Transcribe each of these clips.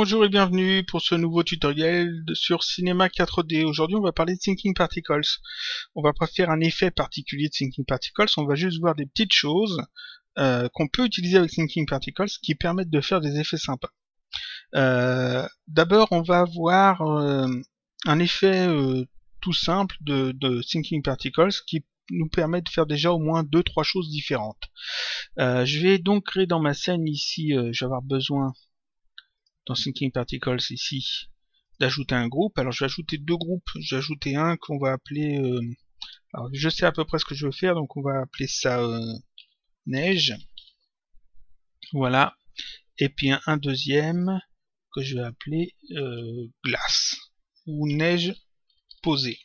Bonjour et bienvenue pour ce nouveau tutoriel sur Cinema 4D. Aujourd'hui on va parler de Thinking Particles. On va pas faire un effet particulier de Thinking Particles, on va juste voir des petites choses qu'on peut utiliser avec Thinking Particles qui permettent de faire des effets sympas. D'abord on va voir un effet tout simple de Thinking Particles qui nous permet de faire déjà au moins 2-3 choses différentes. Je vais donc créer dans ma scène ici, je vais avoir besoin dans Thinking Particles ici d'ajouter un groupe. Alors je vais ajouter deux groupes, je vais ajouter un qu'on va appeler alors je sais à peu près ce que je veux faire, donc on va appeler ça neige, voilà, et puis un deuxième que je vais appeler glace ou neige posée,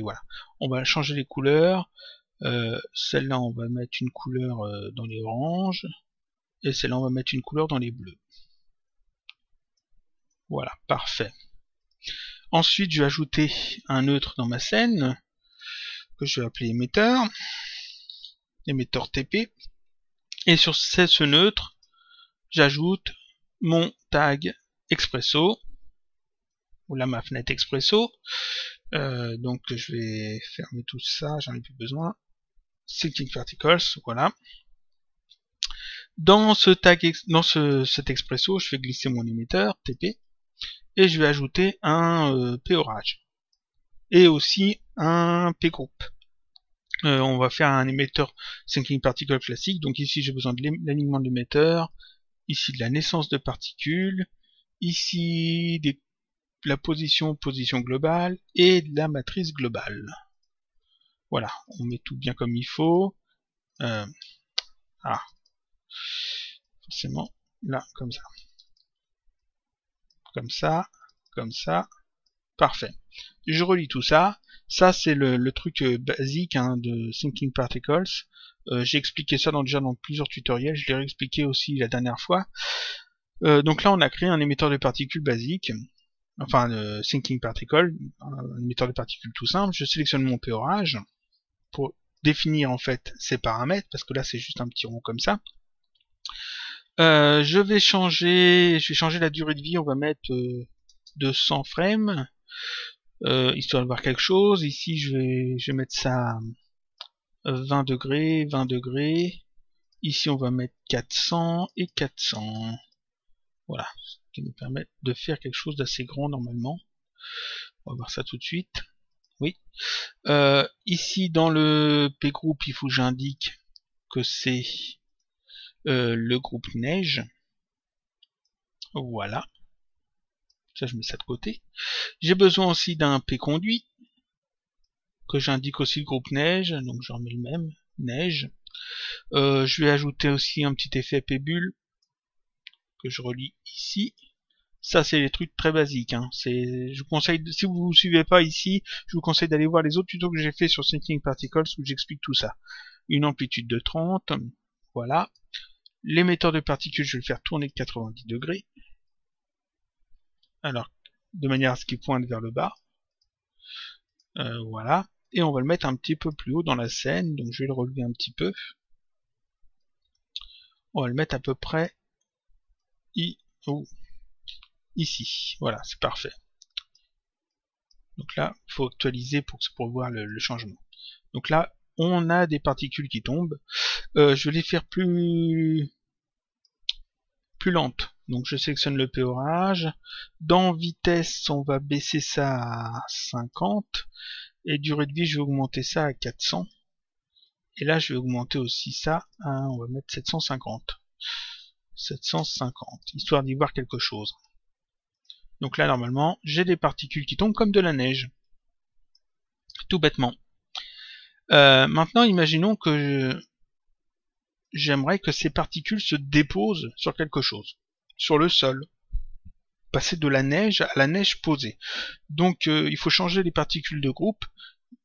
voilà. On va changer les couleurs, celle-là on va mettre une couleur dans les oranges et celle-là on va mettre une couleur dans les bleus. Voilà, parfait. Ensuite, je vais ajouter un neutre dans ma scène, que je vais appeler émetteur TP. Et sur ce neutre, j'ajoute mon tag Expresso, ou là ma fenêtre Expresso. Donc je vais fermer tout ça, j'en ai plus besoin. Thinking Particles, voilà. Dans ce tag, cet Expresso, je fais glisser mon émetteur TP. Et je vais ajouter un P-orage et aussi un P-groupe. On va faire un émetteur Thinking Particle classique, donc ici j'ai besoin de l'alignement de l'émetteur, ici de la naissance de particules, ici la position globale et de la matrice globale. Voilà, on met tout bien comme il faut. Forcément, là, comme ça. Comme ça, parfait. Je relis tout ça. Ça c'est le truc basique de Thinking Particles. J'ai expliqué ça déjà dans plusieurs tutoriels, je l'ai réexpliqué aussi la dernière fois. Donc là on a créé un émetteur de particules basique, enfin Thinking Particle, un émetteur de particules tout simple. Je sélectionne mon P-orage pour définir en fait ces paramètres, parce que là c'est juste un petit rond comme ça. Je vais changer la durée de vie, on va mettre 200 frames. Histoire de voir quelque chose. Ici je vais mettre ça 20 degrés, 20 degrés. Ici on va mettre 400 et 400. Voilà, ce qui nous permet de faire quelque chose d'assez grand normalement. On va voir ça tout de suite. Oui. Ici dans le P-groupe, il faut que j'indique que c'est le groupe neige. Voilà. Ça je mets ça de côté. J'ai besoin aussi d'un P-conduit, que j'indique aussi le groupe neige, donc j'en mets le même, neige. Je vais ajouter aussi un petit effet P-bulle, que je relis ici. Ça c'est les trucs très basiques. Je vous conseille, si vous ne suivez pas ici, je vous conseille d'aller voir les autres tutos que j'ai fait sur Thinking Particles où j'explique tout ça. Une amplitude de 30, voilà. L'émetteur de particules, je vais le faire tourner de 90 degrés. Alors, de manière à ce qu'il pointe vers le bas. Voilà. Et on va le mettre un petit peu plus haut dans la scène, donc je vais le relever un petit peu. On va le mettre à peu près ici. Voilà, c'est parfait. Donc là, il faut actualiser pour voir le changement. Donc là, on a des particules qui tombent. Je vais les faire plus lentes. Donc je sélectionne le P-orage. Dans vitesse, on va baisser ça à 50. Et durée de vie, je vais augmenter ça à 400. Et là, je vais augmenter aussi ça à, on va mettre 750. 750, histoire d'y voir quelque chose. Donc là, normalement, j'ai des particules qui tombent comme de la neige. Tout bêtement. Maintenant, imaginons que j'aimerais que ces particules se déposent sur quelque chose. Sur le sol. Passer de la neige à la neige posée. Donc, il faut changer les particules de groupe.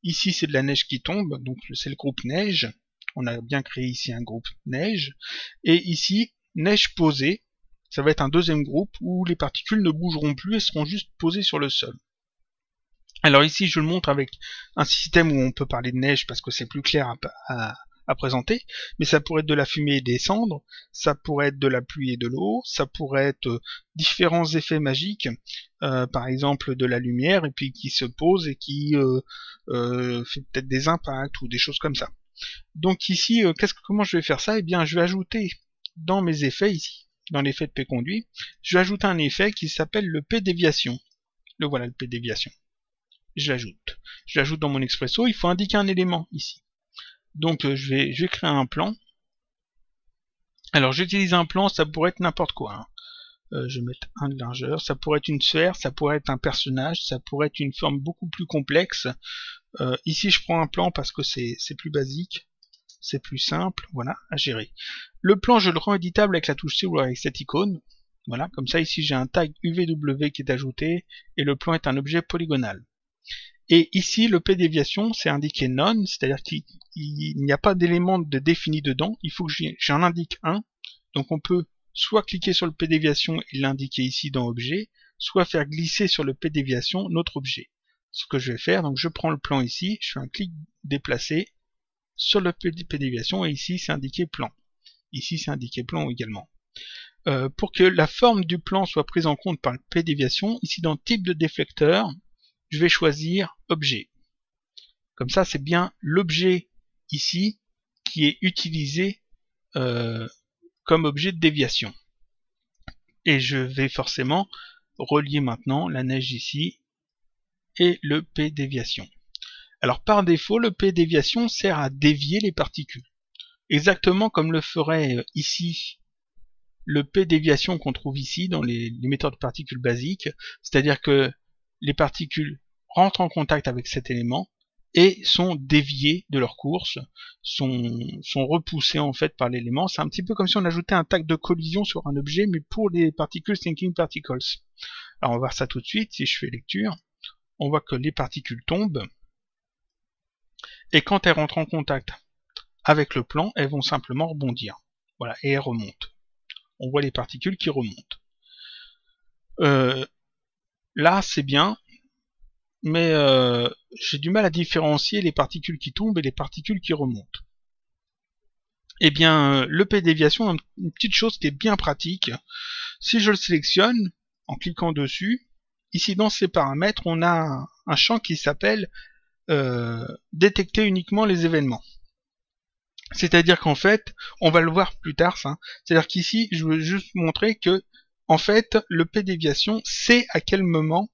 Ici, c'est de la neige qui tombe. Donc, c'est le groupe neige. On a bien créé ici un groupe neige. Et ici, neige posée. Ça va être un deuxième groupe où les particules ne bougeront plus et seront juste posées sur le sol. Alors ici je le montre avec un système où on peut parler de neige parce que c'est plus clair à présenter, mais ça pourrait être de la fumée et des cendres, ça pourrait être de la pluie et de l'eau, ça pourrait être différents effets magiques, par exemple de la lumière, et puis qui se pose et qui fait peut-être des impacts ou des choses comme ça. Donc ici, comment je vais faire ça? Eh bien, je vais ajouter dans mes effets ici, dans l'effet de P conduit, je vais ajouter un effet qui s'appelle le P déviation. Le voilà, le P déviation. Je l'ajoute. Je l'ajoute dans mon expresso, il faut indiquer un élément ici. Donc je vais créer un plan. Alors j'utilise un plan, ça pourrait être n'importe quoi. Hein. Je vais mettre 1 de largeur, ça pourrait être une sphère, ça pourrait être un personnage, ça pourrait être une forme beaucoup plus complexe. Ici je prends un plan parce que c'est plus basique, c'est plus simple, voilà, à gérer. Le plan je le rends éditable avec la touche C ou avec cette icône. Voilà, comme ça ici j'ai un tag UVW qui est ajouté et le plan est un objet polygonal. Et ici, le P déviation, c'est indiqué none, c'est-à-dire qu'il n'y a pas d'élément de défini dedans, il faut que j'en indique un. Donc on peut soit cliquer sur le P déviation et l'indiquer ici dans objet, soit faire glisser sur le P déviation notre objet. Ce que je vais faire, donc je prends le plan ici, je fais un clic déplacé sur le P déviation et ici c'est indiqué plan. Ici c'est indiqué plan également. Pour que la forme du plan soit prise en compte par le P déviation, ici dans type de déflecteur, je vais choisir objet. Comme ça, c'est bien l'objet ici qui est utilisé comme objet de déviation. Et je vais forcément relier maintenant la neige ici et le P déviation. Alors par défaut, le P déviation sert à dévier les particules. Exactement comme le ferait ici le P déviation qu'on trouve ici dans les méthodes particules basiques, c'est-à-dire que les particules rentrent en contact avec cet élément et sont déviées de leur course, sont repoussées en fait par l'élément. C'est un petit peu comme si on ajoutait un tag de collision sur un objet, mais pour les particules thinking particles. Alors on va voir ça tout de suite. Si je fais lecture, on voit que les particules tombent, et quand elles rentrent en contact avec le plan, elles vont simplement rebondir. Voilà, et elles remontent. On voit les particules qui remontent. Là, c'est bien, mais j'ai du mal à différencier les particules qui tombent et les particules qui remontent. Eh bien, le P déviation, une petite chose qui est bien pratique. Si je le sélectionne, en cliquant dessus, ici dans ces paramètres, on a un champ qui s'appelle détecter uniquement les événements. C'est-à-dire qu'en fait, on va le voir plus tard, ça. C'est-à-dire qu'ici, je veux juste montrer que, en fait, le P déviation sait à quel moment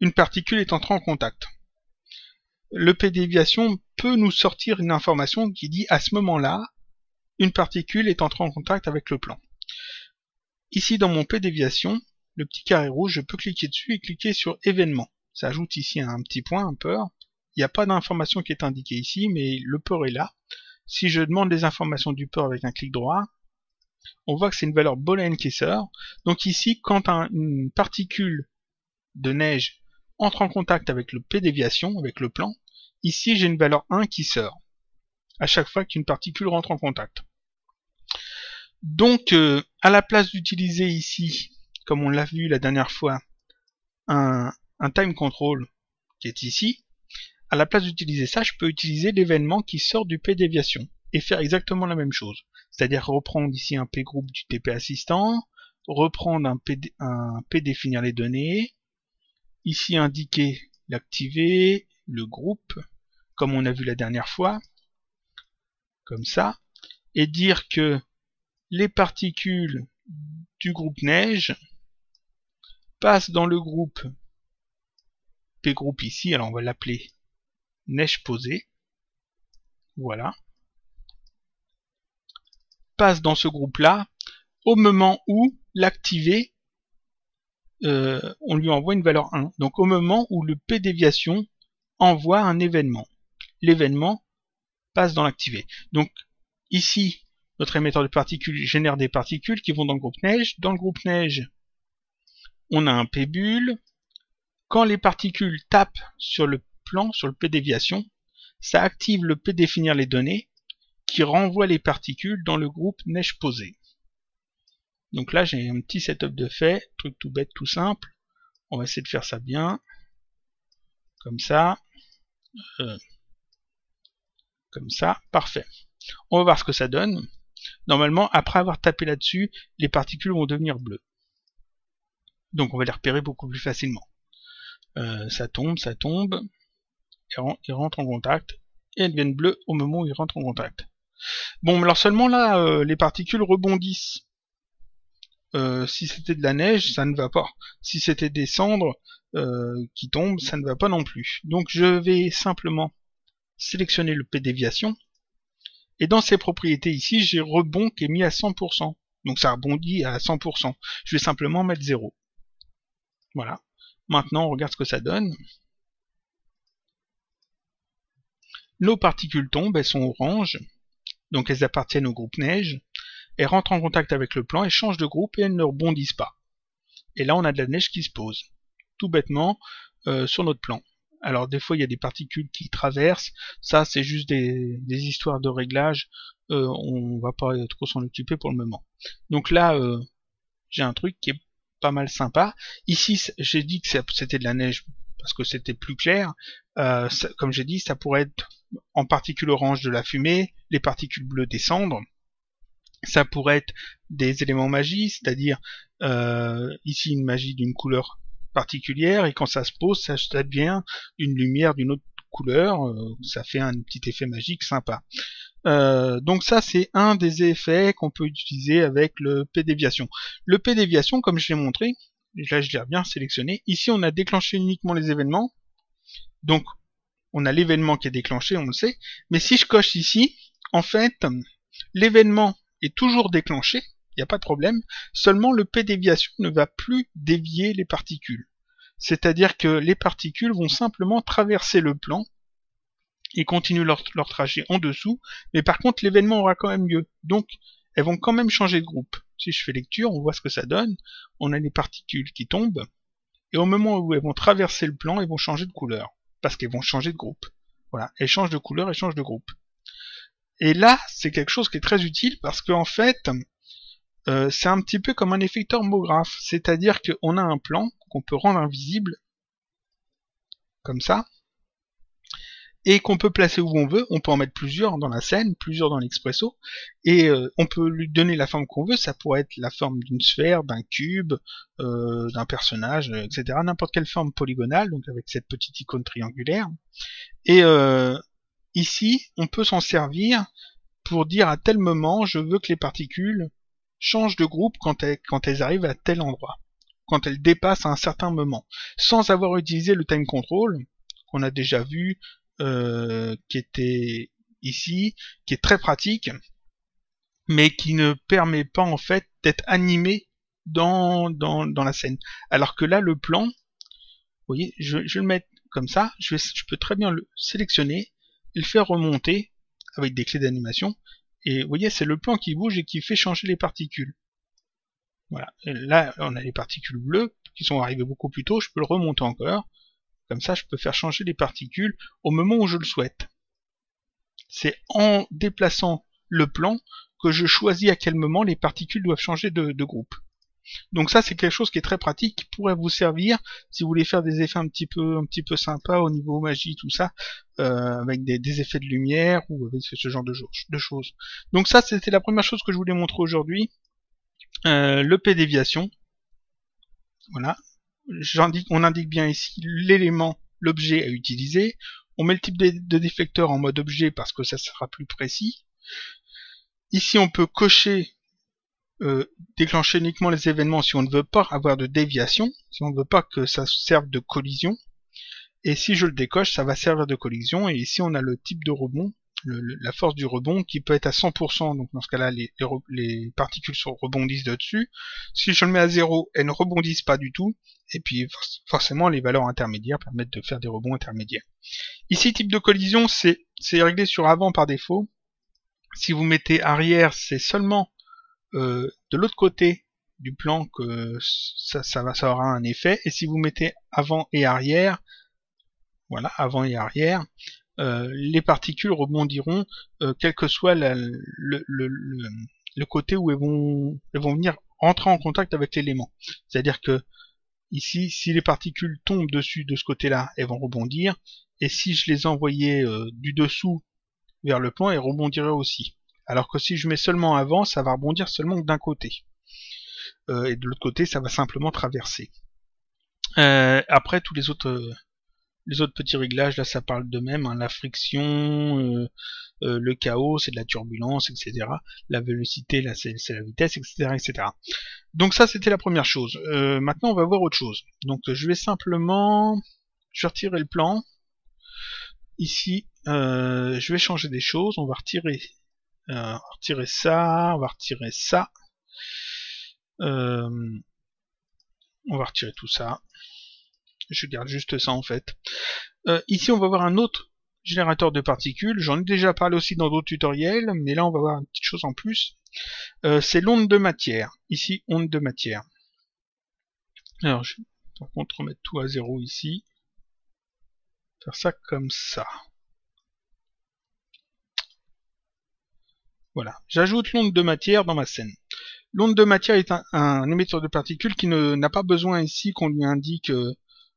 une particule est entrée en contact. Le P déviation peut nous sortir une information qui dit à ce moment-là, une particule est entrée en contact avec le plan. Ici, dans mon P déviation, le petit carré rouge, je peux cliquer dessus et cliquer sur événement. Ça ajoute ici un petit point, un peur. Il n'y a pas d'information qui est indiquée ici, mais le peur est là. Si je demande les informations du peur avec un clic droit, on voit que c'est une valeur booléenne qui sort. Donc ici, quand une particule de neige entre en contact avec le P déviation, avec le plan, ici j'ai une valeur 1 qui sort, à chaque fois qu'une particule rentre en contact. Donc, à la place d'utiliser ici, comme on l'a vu la dernière fois, un time control qui est ici, à la place d'utiliser ça, je peux utiliser l'événement qui sort du P déviation et faire exactement la même chose. C'est-à-dire reprendre ici un P groupe du TP assistant, reprendre un P définir les données, ici indiquer l'activer, le groupe, comme on a vu la dernière fois, comme ça, et dire que les particules du groupe neige passent dans le groupe P groupe ici, alors on va l'appeler neige posée, voilà, passe dans ce groupe-là au moment où l'activé, on lui envoie une valeur 1. Donc au moment où le P déviation envoie un événement. L'événement passe dans l'activé. Donc ici, notre émetteur de particules génère des particules qui vont dans le groupe neige. Dans le groupe neige, on a un P bulle. Quand les particules tapent sur le plan, sur le P déviation, ça active le P définir les données qui renvoie les particules dans le groupe neige posée. Donc là, j'ai un petit setup de fait, truc tout bête, tout simple. On va essayer de faire ça bien. Comme ça. Comme ça, parfait. On va voir ce que ça donne. Normalement, après avoir tapé là-dessus, les particules vont devenir bleues. Donc on va les repérer beaucoup plus facilement. Ça tombe, ils rentrent en contact, et elles deviennent bleues au moment où ils rentrent en contact. Bon, alors seulement là, les particules rebondissent. Si c'était de la neige, ça ne va pas. Si c'était des cendres qui tombent, ça ne va pas non plus. Donc je vais simplement sélectionner le P déviation. Et dans ces propriétés ici, j'ai rebond qui est mis à 100%. Donc ça rebondit à 100%. Je vais simplement mettre 0. Voilà. Maintenant, on regarde ce que ça donne. Nos particules tombent, elles sont oranges. Donc elles appartiennent au groupe neige. Elles rentrent en contact avec le plan, elles changent de groupe et elles ne rebondissent pas. Et là, on a de la neige qui se pose. Tout bêtement, sur notre plan. Alors des fois il y a des particules qui traversent, ça c'est juste des histoires de réglage, on va pas trop s'en occuper pour le moment. Donc là j'ai un truc qui est pas mal sympa. Ici j'ai dit que c'était de la neige parce que c'était plus clair, comme j'ai dit ça pourrait être en particules orange de la fumée, les particules bleues des cendres, ça pourrait être des éléments magie, c'est-à-dire ici une magie d'une couleur particulière, et quand ça se pose, ça devient une lumière d'une autre couleur, ça fait un petit effet magique sympa. Donc ça c'est un des effets qu'on peut utiliser avec le P déviation. Le P déviation, comme je l'ai montré, là je l'ai bien sélectionné, ici on a déclenché uniquement les événements, donc on a l'événement qui est déclenché, on le sait, mais si je coche ici, en fait, l'événement est toujours déclenché, il n'y a pas de problème, seulement le P déviation ne va plus dévier les particules. C'est-à-dire que les particules vont simplement traverser le plan et continuer leur trajet en dessous, mais par contre l'événement aura quand même lieu. Donc elles vont quand même changer de groupe. Si je fais lecture, on voit ce que ça donne, on a les particules qui tombent, et au moment où elles vont traverser le plan, elles vont changer de couleur, parce qu'elles vont changer de groupe. Voilà, elles changent de couleur, elles changent de groupe. Et là, c'est quelque chose qui est très utile parce qu'en fait, c'est un petit peu comme un effet thermographe, c'est-à-dire qu'on a un plan qu'on peut rendre invisible, comme ça, et qu'on peut placer où on veut, on peut en mettre plusieurs dans la scène, plusieurs dans l'expresso, et on peut lui donner la forme qu'on veut, ça pourrait être la forme d'une sphère, d'un cube, d'un personnage, etc., n'importe quelle forme polygonale, donc avec cette petite icône triangulaire, et ici, on peut s'en servir pour dire à tel moment, je veux que les particules changent de groupe quand elles arrivent à tel endroit, quand elles dépassent à un certain moment, sans avoir utilisé le time control, qu'on a déjà vu, qui était ici, qui est très pratique, mais qui ne permet pas en fait d'être animé dans la scène. Alors que là, le plan, vous voyez, je vais le mettre comme ça, je peux très bien le sélectionner, et le faire remonter avec des clés d'animation, et vous voyez, c'est le plan qui bouge et qui fait changer les particules. Voilà, et là on a les particules bleues qui sont arrivées beaucoup plus tôt, je peux le remonter encore, comme ça je peux faire changer les particules au moment où je le souhaite. C'est en déplaçant le plan que je choisis à quel moment les particules doivent changer de groupe. Donc ça c'est quelque chose qui est très pratique, qui pourrait vous servir si vous voulez faire des effets un petit peu sympas au niveau magie, tout ça, avec des effets de lumière ou avec ce genre de choses. Donc ça c'était la première chose que je voulais montrer aujourd'hui, le P déviation. Voilà, on indique bien ici l'élément, l'objet à utiliser. On met le type de déflecteur en mode objet parce que ça sera plus précis. Ici on peut cocher déclencher uniquement les événements si on ne veut pas avoir de déviation, si on ne veut pas que ça serve de collision, et si je le décoche, ça va servir de collision, et ici on a le type de rebond, la force du rebond qui peut être à 100%, donc dans ce cas-là les particules rebondissent dessus. Si je le mets à 0, elles ne rebondissent pas du tout, et puis forcément les valeurs intermédiaires permettent de faire des rebonds intermédiaires. Ici type de collision, c'est réglé sur avant par défaut. Si vous mettez arrière, c'est seulement de l'autre côté du plan que ça aura un effet, et si vous mettez avant et arrière, voilà, avant et arrière, les particules rebondiront quel que soit le côté où elles vont venir entrer en contact avec l'élément. C'est-à-dire que ici, si les particules tombent dessus de ce côté-là, elles vont rebondir, et si je les envoyais du dessous vers le plan et rebondirait aussi. Alors que si je mets seulement avant, ça va rebondir seulement d'un côté. Et de l'autre côté, ça va simplement traverser. Après, tous les autres petits réglages, là, ça parle d'eux-mêmes. Hein, la friction, le chaos, c'est de la turbulence, etc. La vélocité, là, c'est la vitesse, etc., etc. Donc ça, c'était la première chose. Maintenant, on va voir autre chose. Donc, je vais retirer le plan. Ici, je vais changer des choses. On va retirer ça, on va retirer ça. On va retirer tout ça. Je garde juste ça en fait. Ici, on va voir un autre générateur de particules. J'en ai déjà parlé aussi dans d'autres tutoriels, mais là, on va voir une petite chose en plus. C'est l'onde de matière. Ici, onde de matière. Alors, je vais par contre remettre tout à 0 ici. Faire ça comme ça. Voilà. J'ajoute l'onde de matière dans ma scène. L'onde de matière est un émetteur de particules qui n'a pas besoin ici qu'on lui indique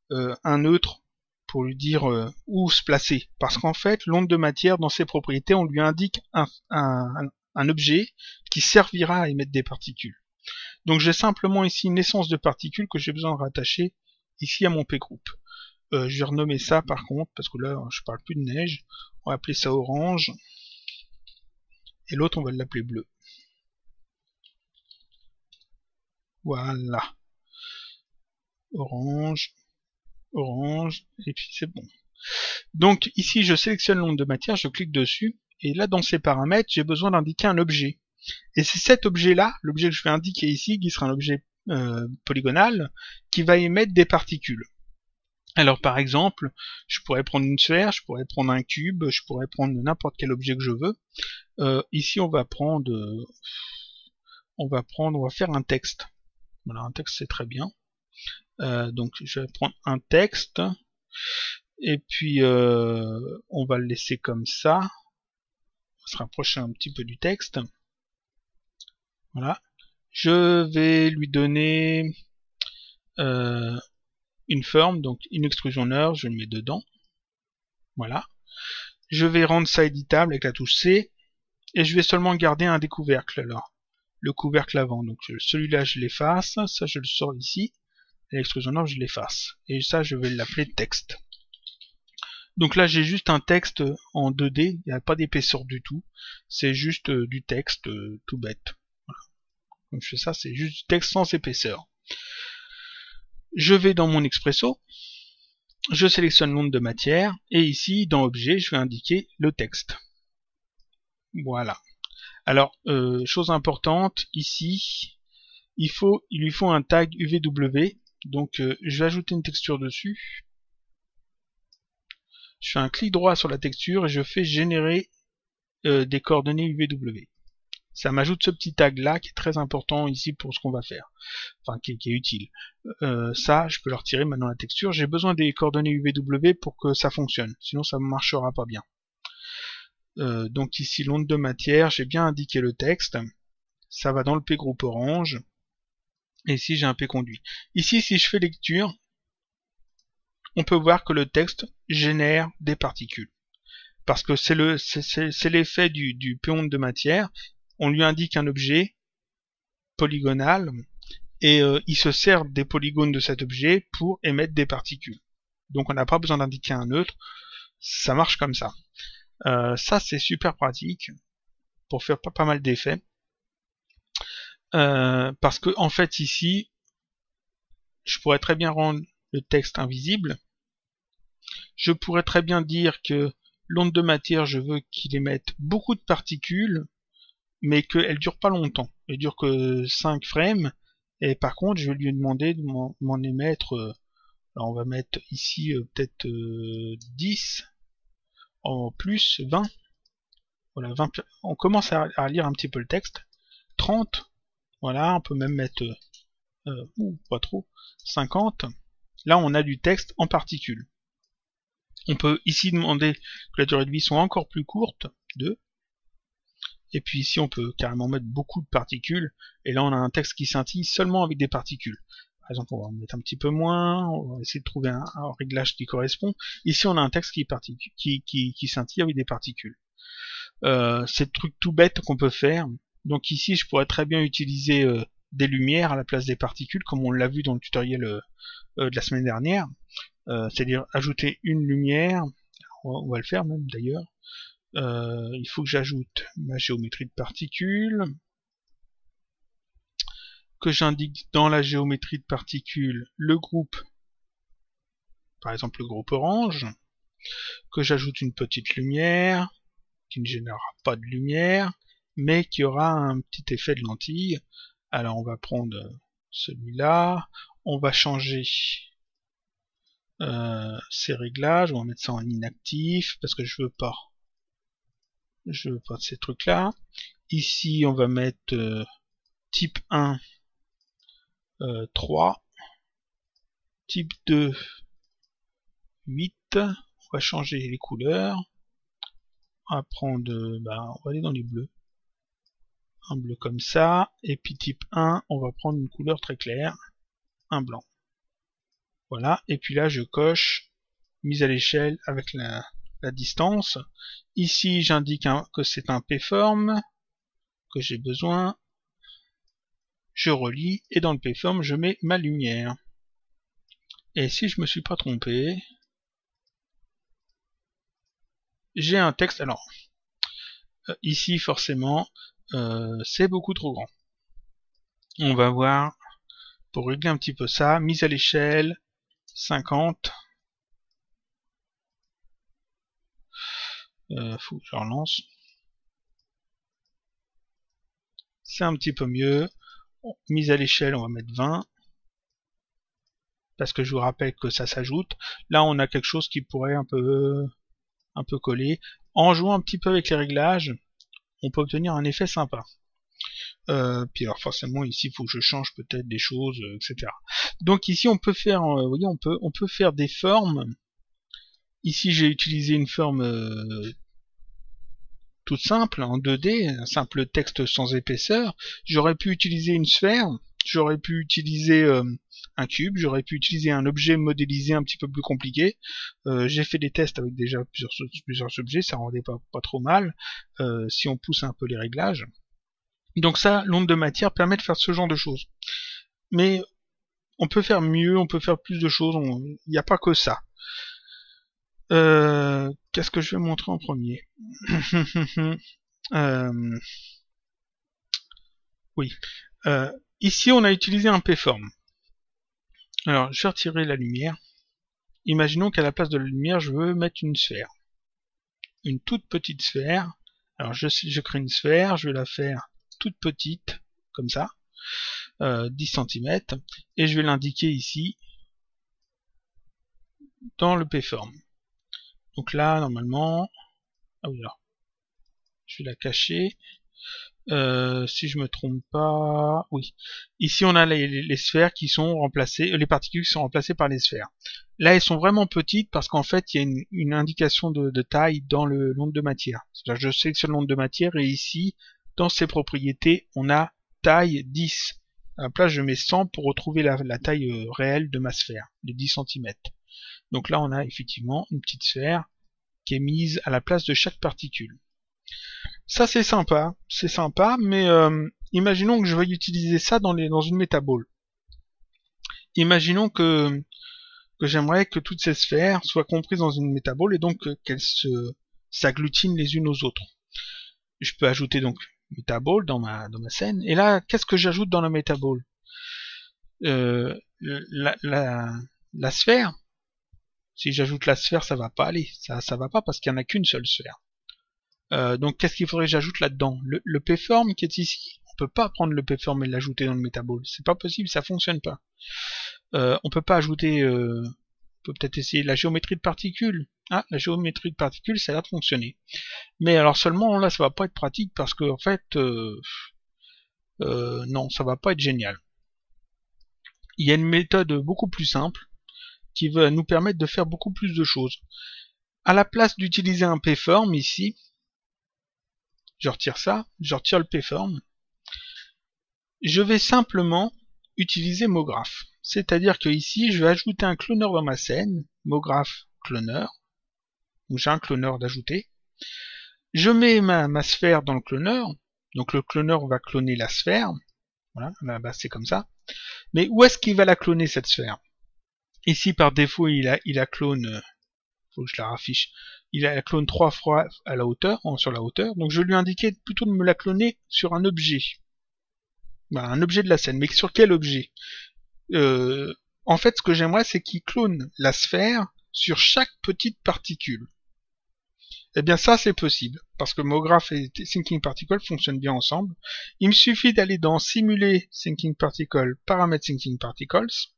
un neutre pour lui dire où se placer. Parce qu'en fait, l'onde de matière, dans ses propriétés, on lui indique un objet qui servira à émettre des particules. Donc j'ai simplement ici une essence de particules que j'ai besoin de rattacher ici à mon P-groupe. Je vais renommer ça par contre, parce que là je parle plus de neige. On va appeler ça orange. Et l'autre on va l'appeler bleu. Voilà. Orange, orange, et puis c'est bon. Donc ici je sélectionne l'onde de matière, je clique dessus, et là dans ces paramètres, j'ai besoin d'indiquer un objet. Et c'est cet objet-là, l'objet que je vais indiquer ici, qui sera un objet polygonal, qui va émettre des particules. Alors par exemple, je pourrais prendre une sphère, je pourrais prendre un cube, je pourrais prendre n'importe quel objet que je veux. Ici on va faire un texte. Voilà, un texte c'est très bien. Donc je vais prendre un texte, et puis on va le laisser comme ça. On va se rapprocher un petit peu du texte. Voilà. Je vais lui donner une forme, donc une extrusion nord, je le mets dedans. Voilà. Je vais rendre ça éditable avec la touche C, et je vais seulement garder un des couvercles là. Le couvercle avant, donc celui-là je l'efface, ça je le sors ici, et l'extrusion nord je l'efface. Et ça je vais l'appeler texte. Donc là j'ai juste un texte en 2D, il n'y a pas d'épaisseur du tout, c'est juste du texte tout bête. Voilà. Comme je fais ça, c'est juste du texte sans épaisseur. Je vais dans mon Expresso, je sélectionne l'onde de matière, et ici dans Objet, je vais indiquer le texte. Voilà. Alors, chose importante, ici, il lui faut un tag UVW, donc je vais ajouter une texture dessus. Je fais un clic droit sur la texture et je fais générer des coordonnées UVW. Ça m'ajoute ce petit tag là qui est très important ici pour ce qu'on va faire, enfin qui est utile. Ça, je peux le retirer maintenant la texture. J'ai besoin des coordonnées UVW pour que ça fonctionne, sinon ça ne marchera pas bien. Donc ici l'onde de matière, j'ai bien indiqué le texte, ça va dans le P groupe orange, et ici j'ai un P conduit. Ici si je fais lecture, on peut voir que le texte génère des particules. Parce que c'est l'effet du P onde de matière, on lui indique un objet polygonal, et il se sert des polygones de cet objet pour émettre des particules. Donc on n'a pas besoin d'indiquer un neutre, ça marche comme ça. Ça c'est super pratique pour faire pas mal d'effets. Parce que en fait ici, je pourrais très bien rendre le texte invisible. Je pourrais très bien dire que l'onde de matière, je veux qu'il émette beaucoup de particules, mais qu'elle dure pas longtemps. Elle dure que 5 frames. Et par contre, je vais lui demander de m'en émettre. Alors on va mettre ici peut-être 10, en plus 20. Voilà, 20. On commence à lire un petit peu le texte. 30. Voilà, on peut même mettre pas trop, 50. Là on a du texte en particules. On peut ici demander que la durée de vie soit encore plus courte, 2. Et puis ici on peut carrément mettre beaucoup de particules, et là on a un texte qui scintille seulement avec des particules. Par exemple on va en mettre un petit peu moins, on va essayer de trouver un réglage qui correspond. Ici on a un texte qui scintille avec des particules. C'est le truc tout bête qu'on peut faire. Donc ici, je pourrais très bien utiliser des lumières à la place des particules, comme on l'a vu dans le tutoriel de la semaine dernière. C'est-à-dire ajouter une lumière. On va le faire même d'ailleurs. Il faut que j'ajoute ma géométrie de particules, que j'indique dans la géométrie de particules le groupe, par exemple le groupe orange, que j'ajoute une petite lumière, qui ne générera pas de lumière, mais qui aura un petit effet de lentille. Alors on va prendre celui-là, on va changer ces réglages, on va mettre ça en inactif, parce que je veux pas de ces trucs-là. Ici on va mettre type 1 3, type 2 8, on va changer les couleurs, on va prendre, on va aller dans les bleus, un bleu comme ça, et puis type 1, on va prendre une couleur très claire, un blanc. Voilà, et puis là je coche mise à l'échelle avec la distance. Ici j'indique que c'est un P-form que j'ai besoin, je relis, et dans le P-form je mets ma lumière. Et si je me suis pas trompé, j'ai un texte. Alors ici forcément c'est beaucoup trop grand. On va voir, pour régler un petit peu ça, mise à l'échelle 50. Faut que je relance. C'est un petit peu mieux. Mise à l'échelle, on va mettre 20. Parce que je vous rappelle que ça s'ajoute. Là, on a quelque chose qui pourrait un peu coller. En jouant un petit peu avec les réglages, on peut obtenir un effet sympa. Puis alors forcément ici il faut que je change peut-être des choses, etc. Donc ici on peut faire, vous voyez, on peut faire des formes. Ici j'ai utilisé une forme toute simple en 2D, un simple texte sans épaisseur. J'aurais pu utiliser une sphère, j'aurais pu utiliser un cube, j'aurais pu utiliser un objet modélisé un petit peu plus compliqué. J'ai fait des tests avec déjà plusieurs objets, ça rendait pas trop mal si on pousse un peu les réglages. Donc ça, l'onde de matière permet de faire ce genre de choses. Mais on peut faire mieux, on peut faire plus de choses, il n'y a pas que ça. Qu'est-ce que je vais montrer en premier? Oui. Ici, on a utilisé un P-form. Alors, je vais retirer la lumière. Imaginons qu'à la place de la lumière, je veux mettre une sphère. Une toute petite sphère. Alors, je crée une sphère, je vais la faire toute petite, comme ça, 10 cm, et je vais l'indiquer ici, dans le P-form. Donc là, normalement, ah oui, là, je vais la cacher. Si je me trompe pas, oui. Ici, on a les sphères qui sont remplacées, les particules qui sont remplacées par les sphères. Là, elles sont vraiment petites parce qu'en fait, il y a une indication de taille dans l'onde de matière. C'est-à-dire, je sélectionne l'onde de matière et ici, dans ses propriétés, on a taille 10. À la place, je mets 100 pour retrouver la taille réelle de ma sphère, les 10 cm. Donc là, on a effectivement une petite sphère qui est mise à la place de chaque particule. Ça c'est sympa, mais imaginons que je veuille utiliser ça dans une métaball. Imaginons que j'aimerais que toutes ces sphères soient comprises dans une métaball et donc qu'elles s'agglutinent les unes aux autres. Je peux ajouter donc métaball dans ma scène. Et là, qu'est-ce que j'ajoute dans la métaball? La sphère. Si j'ajoute la sphère, ça va pas aller. Ça va pas parce qu'il n'y en a qu'une seule sphère. Donc qu'est-ce qu'il faudrait que j'ajoute là-dedans? Le P-form qui est ici, on peut pas prendre le P-form et l'ajouter dans le métaball. C'est pas possible, ça fonctionne pas. On peut pas ajouter... on peut peut-être essayer la géométrie de particules. Ah, la géométrie de particules, ça a l'air de fonctionner. Mais alors seulement, là, ça va pas être pratique parce que en fait... non, ça va pas être génial. Il y a une méthode beaucoup plus simple qui va nous permettre de faire beaucoup plus de choses. À la place d'utiliser un P-form ici, je retire ça, je retire le P-form, je vais simplement utiliser MoGraph. C'est-à-dire que ici, je vais ajouter un cloneur dans ma scène, MoGraph cloneur, donc j'ai un cloneur d'ajouter. Je mets ma sphère dans le cloneur. Donc le cloneur va cloner la sphère. Voilà, là c'est comme ça. Mais où est-ce qu'il va la cloner cette sphère? Ici par défaut il a clone, faut que je la raffiche, il a la clone 3 fois à la hauteur, sur la hauteur, donc je lui indiquais plutôt de me la cloner sur un objet. Voilà, un objet de la scène, mais sur quel objet? En fait ce que j'aimerais c'est qu'il clone la sphère sur chaque petite particule. Eh bien ça c'est possible, parce que MoGraph et Thinking Particle fonctionnent bien ensemble. Il me suffit d'aller dans Simuler Thinking Particle, Paramètres Thinking Particles,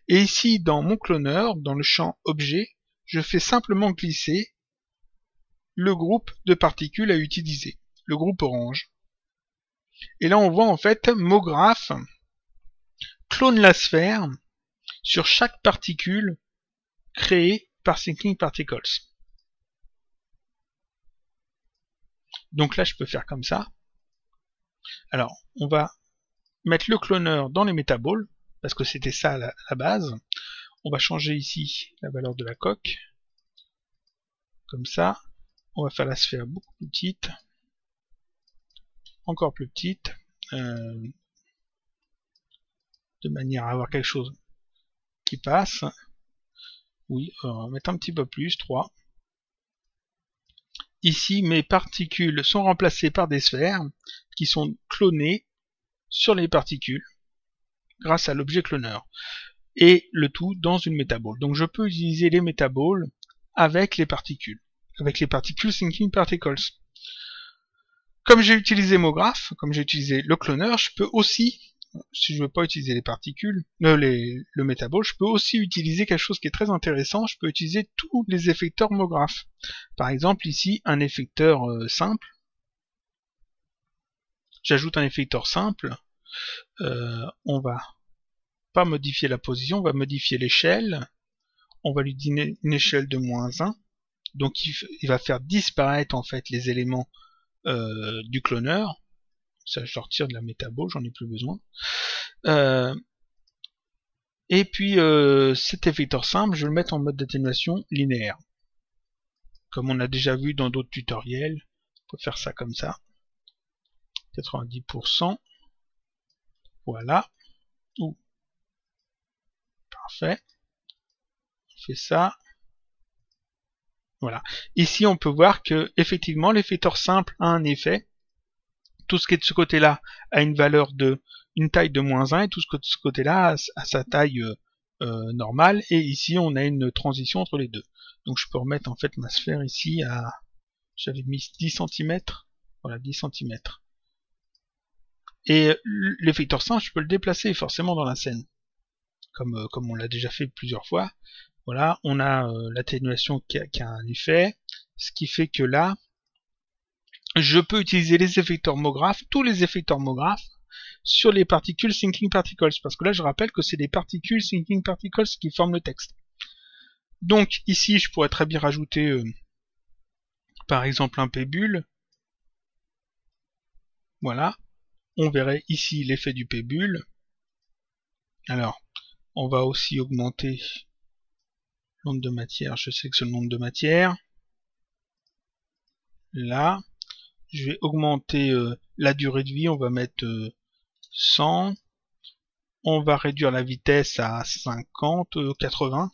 et ici dans mon cloneur, dans le champ Objet, je fais simplement glisser le groupe de particules à utiliser, le groupe orange. Et là on voit en fait MoGraph clone la sphère sur chaque particule créée par Thinking Particles. Donc là je peux faire comme ça. Alors on va mettre le cloneur dans les métaballs, parce que c'était ça la base. On va changer ici la valeur de la coque, comme ça. On va faire la sphère beaucoup plus petite, encore plus petite, de manière à avoir quelque chose qui passe. Oui, on va mettre un petit peu plus, 3. Ici, mes particules sont remplacées par des sphères qui sont clonées sur les particules grâce à l'objet cloneur. Et le tout dans une métaball. Donc je peux utiliser les métaballs avec les particules Thinking Particles. Comme j'ai utilisé MoGraph, comme j'ai utilisé le cloneur, je peux aussi, si je veux pas utiliser les particules, le métaball, je peux aussi utiliser quelque chose qui est très intéressant, je peux utiliser tous les effecteurs MoGraph. Par exemple ici, un effecteur simple. J'ajoute un effecteur simple, on va pas modifier la position, on va modifier l'échelle, on va lui donner une échelle de -1, donc il va faire disparaître en fait les éléments du cloneur. Ça je le retire de la métaball, j'en ai plus besoin. Et puis cet effecteur simple, je vais le mettre en mode d'atténuation linéaire. Comme on a déjà vu dans d'autres tutoriels, on peut faire ça comme ça. 90%. Voilà. Ouh. Parfait. On fait ça. Voilà. Ici, on peut voir que effectivement, l'effecteur simple a un effet. Tout ce qui est de ce côté-là a une valeur une taille de -1 et tout ce qui est de ce côté-là a sa taille normale. Et ici, on a une transition entre les deux. Donc, je peux remettre en fait ma sphère ici à, j'avais mis 10 cm. Voilà, 10 cm. Et l'effecteur simple, je peux le déplacer forcément dans la scène, comme on l'a déjà fait plusieurs fois. Voilà, on a l'atténuation qui a un effet, ce qui fait que là, je peux utiliser les effecteurs MoGraph, tous les effecteurs MoGraph, sur les particules Thinking Particles, parce que là je rappelle que c'est des particules Thinking Particles qui forment le texte. Donc ici je pourrais très bien rajouter par exemple un P-bulle. Voilà, on verrait ici l'effet du P-bulle. Alors, on va aussi augmenter le nombre de matières, je sais que c'est le nombre de matières. Là, je vais augmenter la durée de vie, on va mettre 100. On va réduire la vitesse à 50, 80.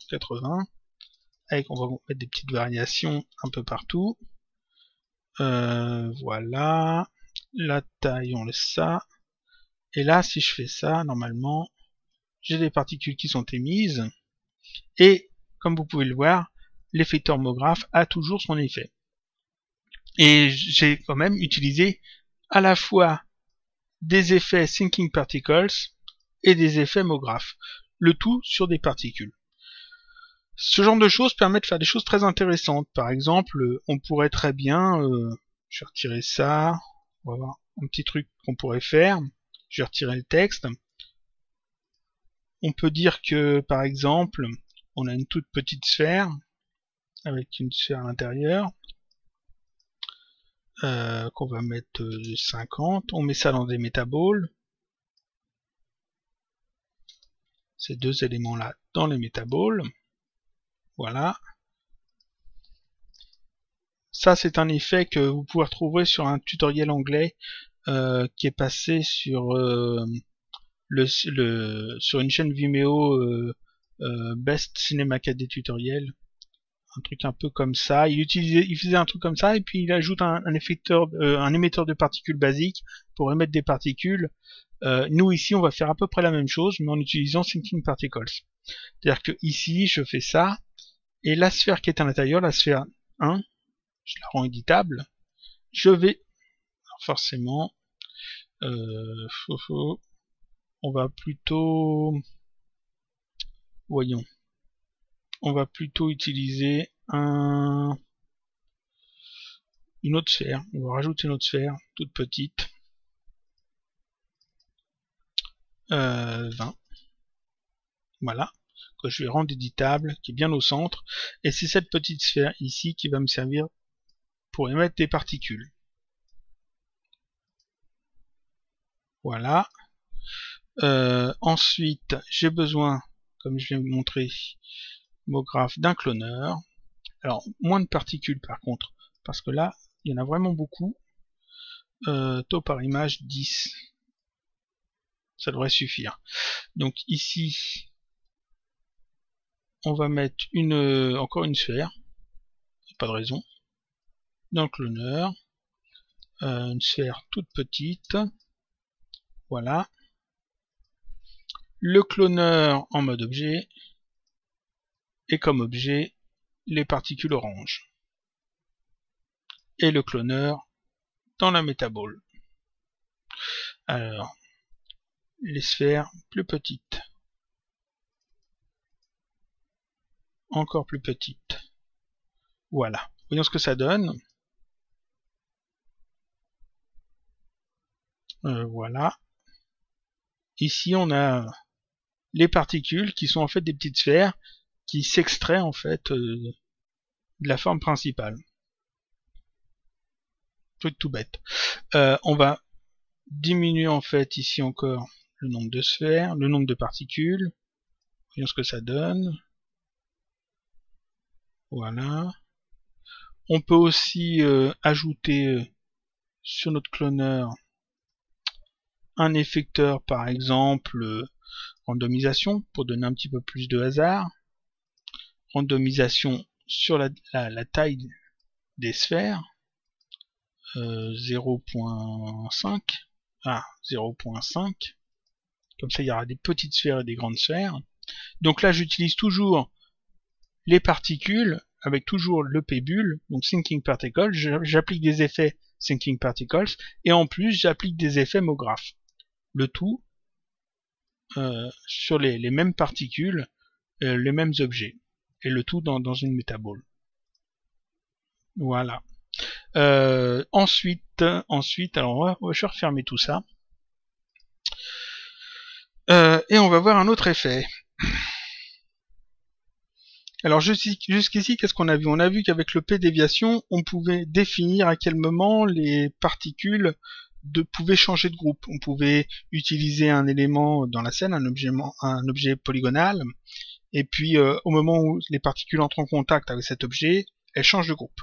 Avec, on va mettre des petites variations un peu partout. Voilà. La taille, on laisse ça. Et là, si je fais ça, normalement, j'ai des particules qui sont émises. Et, comme vous pouvez le voir, l'effecteur MoGraph a toujours son effet. Et j'ai quand même utilisé à la fois des effets Thinking Particles et des effets MoGraph. Le tout sur des particules. Ce genre de choses permet de faire des choses très intéressantes. Par exemple, on pourrait très bien, je vais retirer ça, on va voir un petit truc qu'on pourrait faire. Je vais retirer le texte. On peut dire que, par exemple, on a une toute petite sphère, avec une sphère à l'intérieur, qu'on va mettre 50. On met ça dans des métaballs. Ces deux éléments-là dans les métaballs. Voilà. Ça, c'est un effet que vous pouvez retrouver sur un tutoriel anglais qui est passé sur sur une chaîne Vimeo Best Cinema 4D Tutoriel. Un truc un peu comme ça. Il faisait un truc comme ça et puis il ajoute un émetteur de particules basique pour émettre des particules. Nous ici, on va faire à peu près la même chose, mais en utilisant Thinking Particles. C'est-à-dire que ici, je fais ça, et la sphère qui est à l'intérieur, la sphère 1, je la rends éditable. Je vais forcément, on va plutôt, voyons, on va plutôt utiliser une autre sphère. On va rajouter une autre sphère, toute petite, 20. Voilà, que je vais rendre éditable, qui est bien au centre. Et c'est cette petite sphère ici qui va me servir pour émettre des particules. Voilà. Ensuite, j'ai besoin, comme je viens de montrer, MoGraph d'un cloneur. Alors, moins de particules par contre, parce que là, il y en a vraiment beaucoup. Taux par image 10. Ça devrait suffire. Donc ici, on va mettre encore une sphère. Pas de raison. Dans le cloneur. Une sphère toute petite. Voilà. Le cloneur en mode objet. Et comme objet, les particules orange. Et le cloneur dans la métaball. Alors, les sphères plus petites. Encore plus petites. Voilà. Voyons ce que ça donne. Voilà. Ici, on a les particules qui sont en fait des petites sphères qui s'extraient en fait de la forme principale. Truc tout bête. On va diminuer en fait ici encore le nombre de sphères, le nombre de particules. Voyons ce que ça donne. Voilà. On peut aussi ajouter sur notre cloneur un effecteur, par exemple randomisation, pour donner un petit peu plus de hasard. Randomisation sur la taille des sphères. 0.5. Ah, 0.5. Comme ça, il y aura des petites sphères et des grandes sphères. Donc là, j'utilise toujours les particules avec toujours le P-bull, donc Thinking Particles. J'applique des effets Thinking Particles et en plus, j'applique des effets MoGraph. Le tout sur les mêmes particules, les mêmes objets. Et le tout dans une métaball. Voilà. Ensuite, alors je vais refermer tout ça. Et on va voir un autre effet. Alors jusqu'ici, qu'est-ce qu'on a vu? On a vu qu'avec le P déviation, on pouvait définir à quel moment les particules pouvaient changer de groupe. On pouvait utiliser un élément dans la scène, un objet polygonal, et puis au moment où les particules entrent en contact avec cet objet, elles changent de groupe.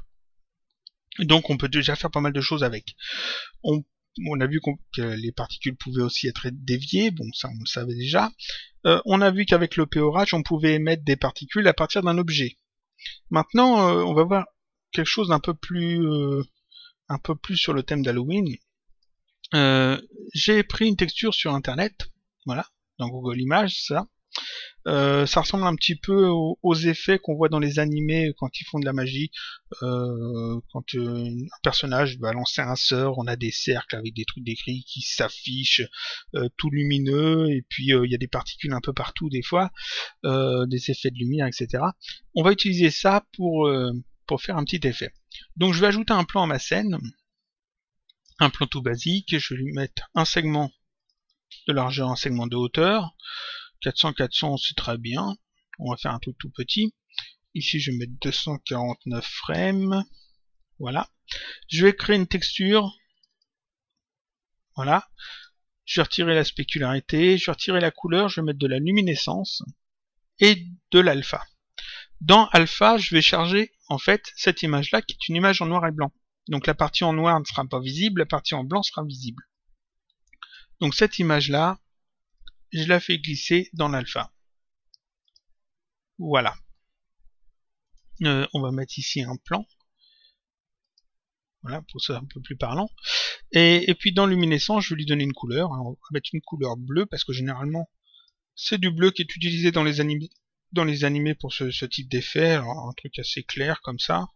Donc on peut déjà faire pas mal de choses avec. On a vu que les particules pouvaient aussi être déviées, bon ça on le savait déjà. On a vu qu'avec le P-orage, on pouvait émettre des particules à partir d'un objet. Maintenant, on va voir quelque chose d'un peu plus sur le thème d'Halloween. J'ai pris une texture sur internet, voilà, dans Google Images, ça. Ça ressemble un petit peu aux effets qu'on voit dans les animés quand ils font de la magie. Quand un personnage va lancer un sort, on a des cercles avec des trucs décrits qui s'affichent tout lumineux, et puis il y a des particules un peu partout des fois, des effets de lumière, etc. On va utiliser ça pour faire un petit effet. Donc je vais ajouter un plan à ma scène, un plan tout basique, je vais lui mettre un segment de largeur, un segment de hauteur. 400, c'est très bien. On va faire un truc tout petit. Ici, je vais mettre 249 frames. Voilà. Je vais créer une texture. Voilà. Je vais retirer la spécularité. Je vais retirer la couleur. Je vais mettre de la luminescence et de l'alpha. Dans alpha, je vais charger en fait cette image-là qui est une image en noir et blanc. Donc la partie en noir ne sera pas visible, la partie en blanc sera visible. Donc cette image-là, je la fais glisser dans l'alpha. Voilà. On va mettre ici un plan. Voilà, pour ça un peu plus parlant. Et puis dans luminescence, je vais lui donner une couleur. Alors, on va mettre une couleur bleue parce que généralement, c'est du bleu qui est utilisé dans les animés pour ce type d'effet. Alors un truc assez clair comme ça.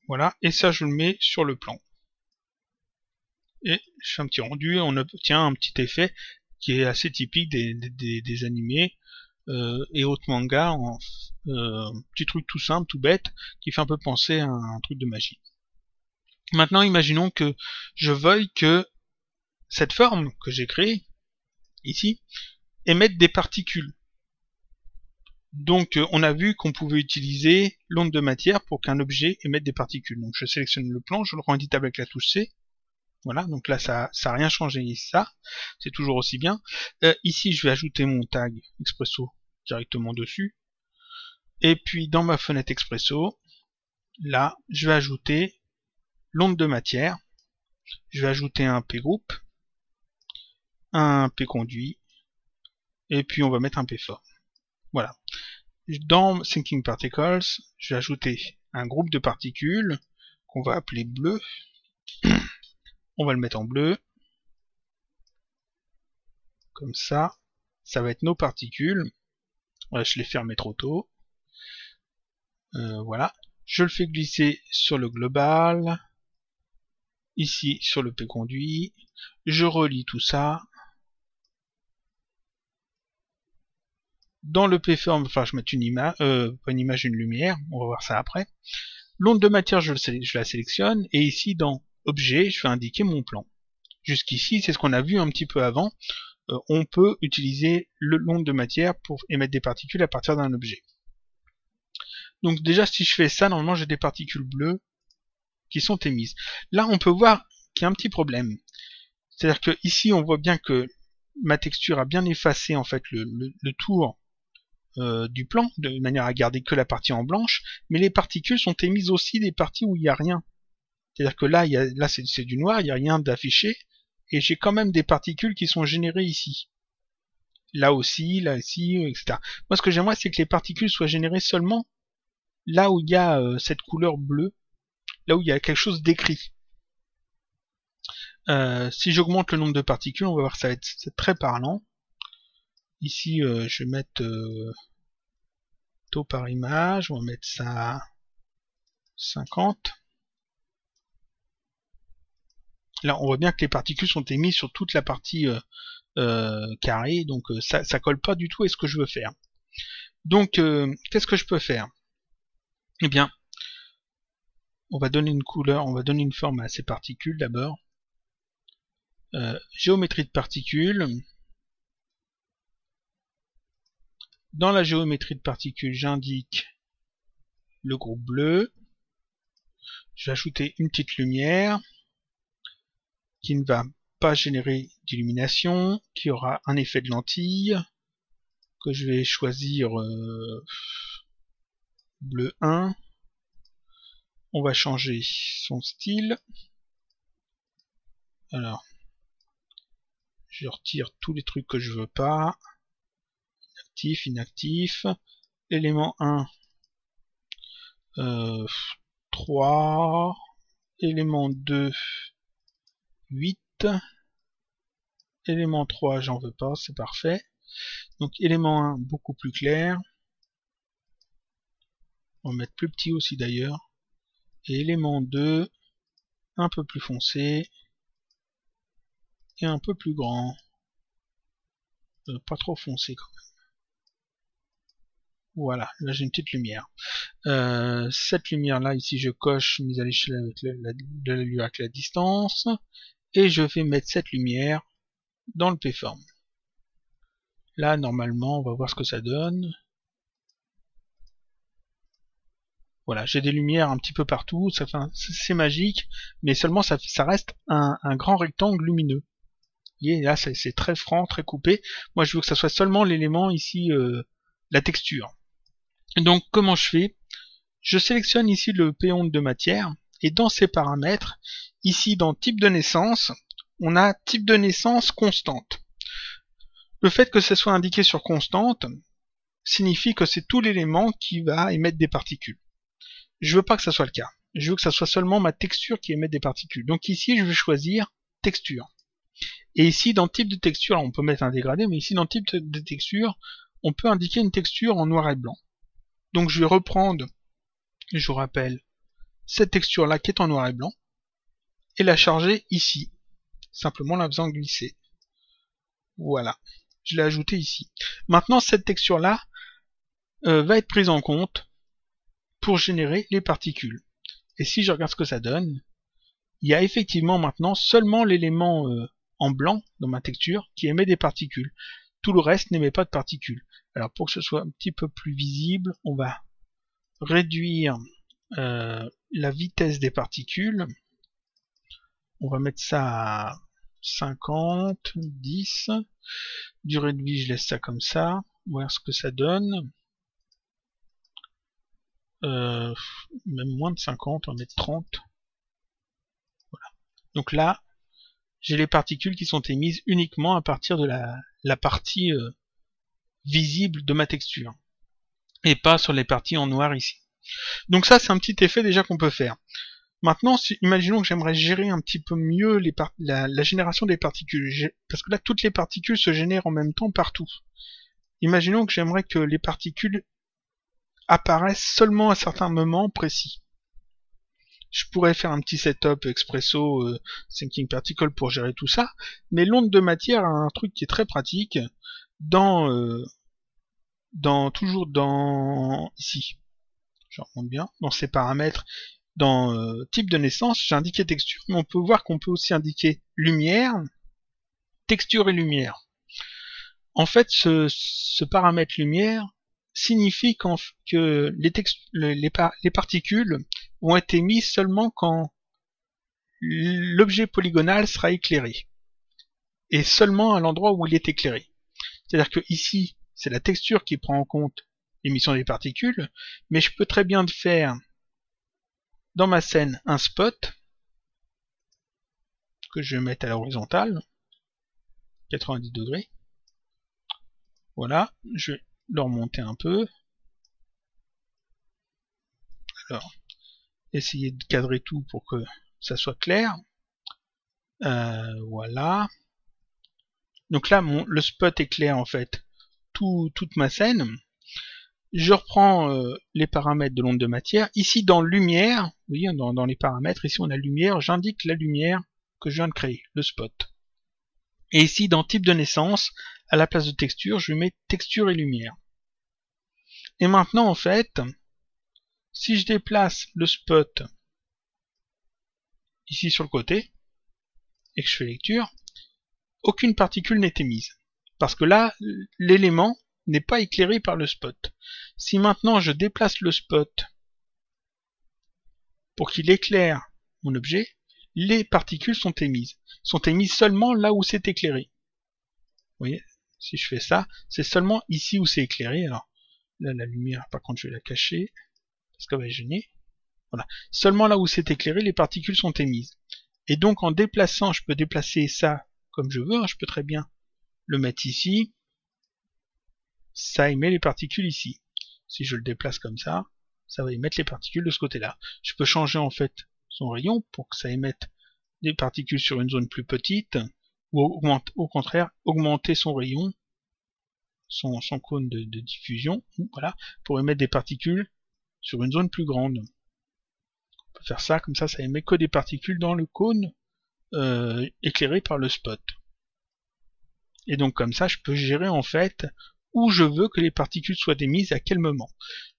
Voilà, et ça je le mets sur le plan. Et je fais un petit rendu et on obtient un petit effet qui est assez typique des animés et autres mangas. Petit truc tout simple, tout bête, qui fait un peu penser à un truc de magie. Maintenant, imaginons que je veuille que cette forme que j'ai créée, ici, émette des particules. Donc, on a vu qu'on pouvait utiliser l'onde de matière pour qu'un objet émette des particules. Donc, je sélectionne le plan, je le rends éditable avec la touche C. Voilà, donc là, ça a rien changé, ça. C'est toujours aussi bien. Ici, je vais ajouter mon tag Expresso directement dessus. Et puis, dans ma fenêtre Expresso, là, je vais ajouter l'onde de matière. Je vais ajouter un P-group, un P-conduit, et puis on va mettre un P-form. Voilà. Dans Thinking Particles, je vais ajouter un groupe de particules qu'on va appeler bleu. On va le mettre en bleu. Comme ça. Ça va être nos particules. Ouais, je l'ai fermé trop tôt. Voilà. Je le fais glisser sur le global. Ici, sur le P-conduit. Je relie tout ça. Dans le P-form, enfin, je mets une image, pas une image, une lumière. On va voir ça après. L'onde de matière, je la sélectionne. Et ici, dans Objet, je vais indiquer mon plan. Jusqu'ici, c'est ce qu'on a vu un petit peu avant. On peut utiliser l'onde de matière pour émettre des particules à partir d'un objet. Donc déjà, si je fais ça, normalement, j'ai des particules bleues qui sont émises. Là, on peut voir qu'il y a un petit problème. C'est-à-dire que ici, on voit bien que ma texture a bien effacé en fait le tour du plan, de manière à garder que la partie en blanche, mais les particules sont émises aussi des parties où il n'y a rien. C'est-à-dire que là, là c'est du noir, il n'y a rien d'affiché, et j'ai quand même des particules qui sont générées ici. Là aussi, etc. Moi, ce que j'aimerais, c'est que les particules soient générées seulement là où il y a cette couleur bleue, là où il y a quelque chose d'écrit. Si j'augmente le nombre de particules, on va voir que ça va être très parlant. Ici, je vais mettre taux par image, on va mettre ça à 50. Là, on voit bien que les particules sont émises sur toute la partie carrée, donc ça colle pas du tout à ce que je veux faire. Donc, qu'est-ce que je peux faire? Eh bien, on va donner une couleur, on va donner une forme à ces particules d'abord. Géométrie de particules. Dans la géométrie de particules, j'indique le groupe bleu. Je vais ajouter une petite lumière qui ne va pas générer d'illumination, qui aura un effet de lentille, que je vais choisir bleu 1. On va changer son style. Alors, je retire tous les trucs que je veux pas. Inactif, inactif. Élément 1, 3. Élément 2, 8. Élément 3, j'en veux pas, c'est parfait. Donc élément 1, beaucoup plus clair. On va mettre plus petit aussi d'ailleurs. Et élément 2, un peu plus foncé. Et un peu plus grand. Pas trop foncé quand même. Voilà, là j'ai une petite lumière. Cette lumière là, ici je coche mise à l'échelle avec de la lumière avec la distance. Et je vais mettre cette lumière dans le P-form. Là, normalement, on va voir ce que ça donne. Voilà, j'ai des lumières un petit peu partout, c'est magique, mais seulement ça reste un grand rectangle lumineux. Vous voyez, là, c'est très franc, très coupé. Moi, je veux que ça soit seulement l'élément ici, la texture. Donc comment je fais? Je sélectionne ici le P11 de matière, et dans ces paramètres, ici dans type de naissance, on a type de naissance constante. Le fait que ce soit indiqué sur constante signifie que c'est tout l'élément qui va émettre des particules. Je veux pas que ça soit le cas. Je veux que ça soit seulement ma texture qui émette des particules. Donc ici, je vais choisir texture. Et ici, dans type de texture, on peut mettre un dégradé, mais ici, dans type de texture, on peut indiquer une texture en noir et blanc. Donc je vais reprendre, je vous rappelle, cette texture-là qui est en noir et blanc, et la charger ici, simplement en la faisant glisser. Voilà, je l'ai ajoutée ici. Maintenant, cette texture-là va être prise en compte pour générer les particules. Et si je regarde ce que ça donne, il y a effectivement maintenant seulement l'élément en blanc dans ma texture qui émet des particules. Tout le reste n'émet pas de particules. Alors pour que ce soit un petit peu plus visible, on va réduire la vitesse des particules. On va mettre ça à 50, 10. Durée de vie, je laisse ça comme ça. Voir ce que ça donne. Même moins de 50, on va mettre 30. Voilà. Donc là, j'ai les particules qui sont émises uniquement à partir de la partie visible de ma texture. Et pas sur les parties en noir ici. Donc ça, c'est un petit effet déjà qu'on peut faire. Maintenant, imaginons que j'aimerais gérer un petit peu mieux la génération des particules. Parce que là, toutes les particules se génèrent en même temps partout. Imaginons que j'aimerais que les particules apparaissent seulement à certains moments précis. Je pourrais faire un petit setup expresso thinking particle pour gérer tout ça, mais l'onde de matière a un truc qui est très pratique toujours dans ici. Je remonte bien dans ces paramètres. Dans type de naissance, j'ai indiqué texture, mais on peut voir qu'on peut aussi indiquer lumière, texture et lumière. En fait, ce paramètre lumière signifie que les particules vont être émises seulement quand l'objet polygonal sera éclairé. Et seulement à l'endroit où il est éclairé. C'est-à-dire que ici, c'est la texture qui prend en compte l'émission des particules, mais je peux très bien faire dans ma scène un spot que je vais mettre à l'horizontale, 90 degrés. Voilà, je vais le remonter un peu. Alors, essayer de cadrer tout pour que ça soit clair. Voilà. Donc là, le spot éclaire en fait toute ma scène. Je reprends les paramètres de l'onde de matière. Ici, dans lumière, vous voyez, dans les paramètres, ici on a lumière, j'indique la lumière que je viens de créer, le spot. Et ici, dans type de naissance, à la place de texture, je mets texture et lumière. Et maintenant, en fait, si je déplace le spot ici sur le côté, et que je fais lecture, aucune particule n'est émise. Parce que là, l'élément n'est pas éclairé par le spot. Si maintenant je déplace le spot pour qu'il éclaire mon objet, les particules sont émises. Sont émises seulement là où c'est éclairé. Vous voyez, si je fais ça, c'est seulement ici où c'est éclairé. Alors là, la lumière, par contre, je vais la cacher parce qu'elle va gêner. Voilà. Seulement là où c'est éclairé, les particules sont émises. Et donc en déplaçant, je peux déplacer ça comme je veux. Je peux très bien le mettre ici. Ça émet les particules ici. Si je le déplace comme ça va émettre les particules de ce côté-là. Je peux changer en fait son rayon pour que ça émette des particules sur une zone plus petite, ou au contraire augmenter son rayon, son cône de diffusion, voilà, pour émettre des particules sur une zone plus grande. On peut faire ça, comme ça émet que des particules dans le cône éclairé par le spot. Et donc comme ça, je peux gérer en fait où je veux que les particules soient émises à quel moment.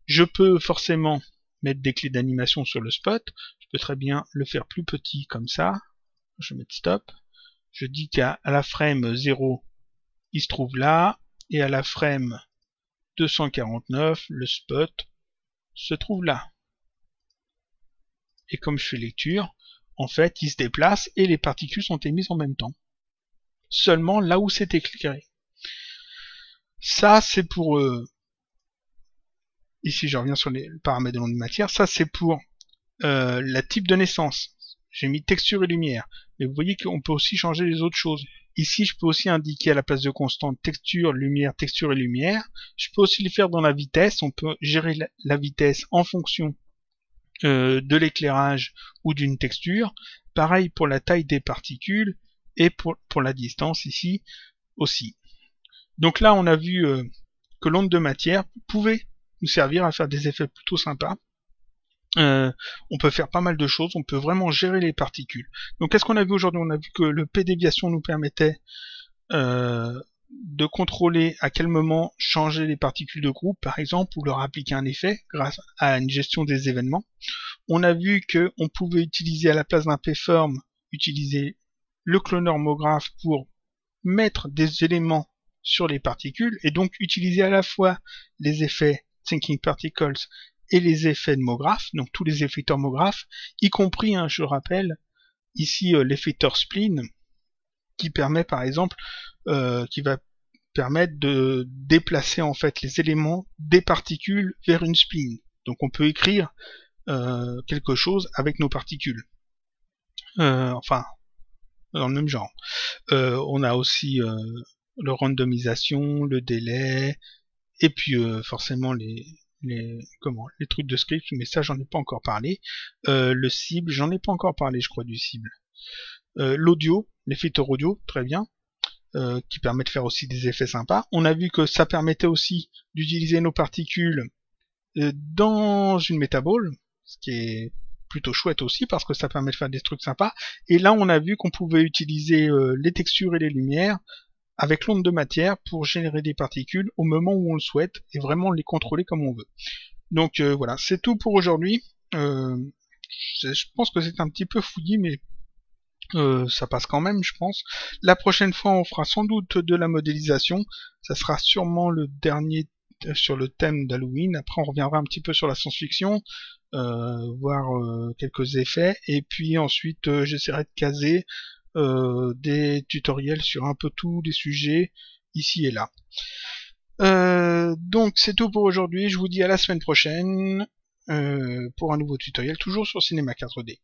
Je peux forcément mettre des clés d'animation sur le spot. Je peux très bien le faire plus petit comme ça. Je vais mettre stop. Je dis qu'à la frame 0, il se trouve là. Et à la frame 249, le spot se trouve là. Et comme je fais lecture, en fait, il se déplace et les particules sont émises en même temps. Seulement là où c'est éclairé. Ça, c'est pour ici je reviens sur les paramètres de l'onde de matière, ça c'est pour la type de naissance. J'ai mis texture et lumière, mais vous voyez qu'on peut aussi changer les autres choses. Ici, je peux aussi indiquer à la place de constante texture et lumière. Je peux aussi le faire dans la vitesse. On peut gérer la vitesse en fonction de l'éclairage ou d'une texture. Pareil pour la taille des particules et pour la distance ici aussi. Donc là, on a vu que l'onde de matière pouvait nous servir à faire des effets plutôt sympas. On peut faire pas mal de choses, on peut vraiment gérer les particules. Donc qu'est-ce qu'on a vu aujourd'hui? On a vu que le P-déviation nous permettait de contrôler à quel moment changer les particules de groupe, par exemple, ou leur appliquer un effet grâce à une gestion des événements. On a vu qu'on pouvait utiliser à la place d'un P-form, utiliser le clonormographe pour mettre des éléments sur les particules, et donc utiliser à la fois les effets Thinking Particles et les effets nomographes, donc tous les effets tomographes, y compris, je rappelle, ici l'effecteur spleen, qui permet par exemple, qui va permettre de déplacer en fait les éléments des particules vers une spleen. Donc on peut écrire quelque chose avec nos particules. Enfin, dans le même genre. On a aussi le randomisation, le délai, et puis forcément les trucs de script, mais ça j'en ai pas encore parlé. Le cible, j'en ai pas encore parlé, je crois, du cible. L'audio, l'effecteur audio, très bien, qui permet de faire aussi des effets sympas. On a vu que ça permettait aussi d'utiliser nos particules dans une métabole, ce qui est plutôt chouette aussi parce que ça permet de faire des trucs sympas. Et là on a vu qu'on pouvait utiliser les textures et les lumières avec l'onde de matière pour générer des particules au moment où on le souhaite et vraiment les contrôler comme on veut. Donc voilà, c'est tout pour aujourd'hui. Je pense que c'est un petit peu fouillis, mais ça passe quand même, je pense. La prochaine fois, on fera sans doute de la modélisation. Ça sera sûrement le dernier sur le thème d'Halloween. Après, on reviendra un petit peu sur la science-fiction, voir quelques effets. Et puis ensuite, j'essaierai de caser des tutoriels sur un peu tous les sujets ici et là. Donc c'est tout pour aujourd'hui, je vous dis à la semaine prochaine pour un nouveau tutoriel, toujours sur Cinema 4D.